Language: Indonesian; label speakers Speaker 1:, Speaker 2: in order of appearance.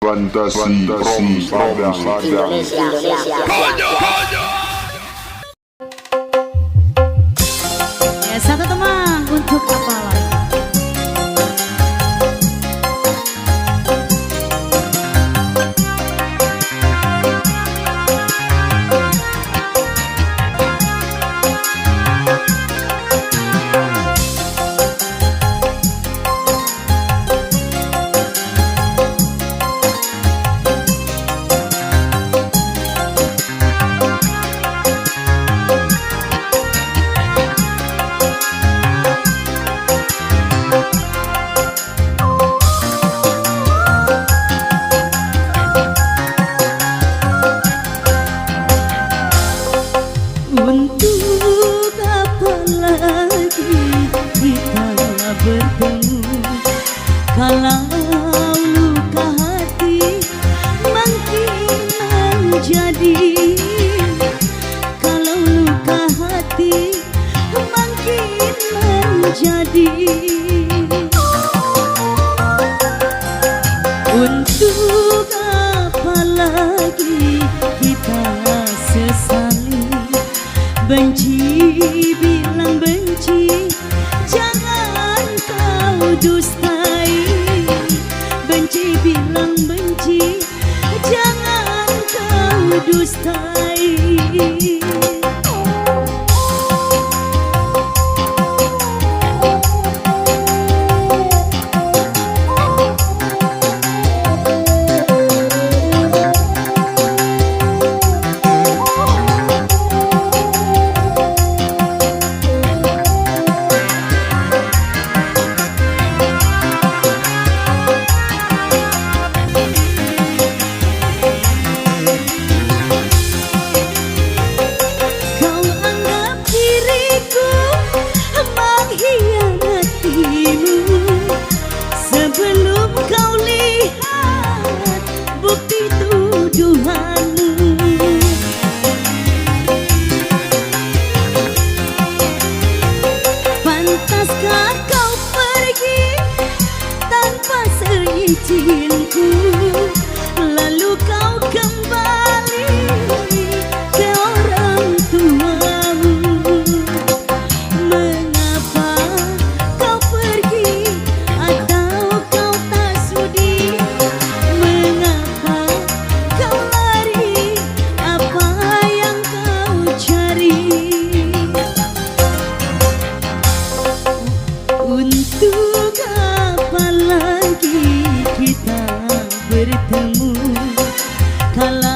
Speaker 1: Fantasi Rom
Speaker 2: Indonesia.
Speaker 3: Ya, satu teman untuk apa lagi? Untuk apa lagi kita bertemu kalau luka hati makin menjadi, kalau luka hati makin menjadi. Untuk apa lagi kita sesali, benci bilang benci, jangan kau dustai. Benci bilang benci, jangan kau dustai. Sebelum kau lihat bukti tuduhanmu, pantaskah kau pergi tanpa seizinku, lalu kau kembali ke orang tuamu? Mengapa kau pergi atau kau tak sudi? Mengapa kau lari? Apa yang kau cari? Untuk apa lagi kita bertemu kalau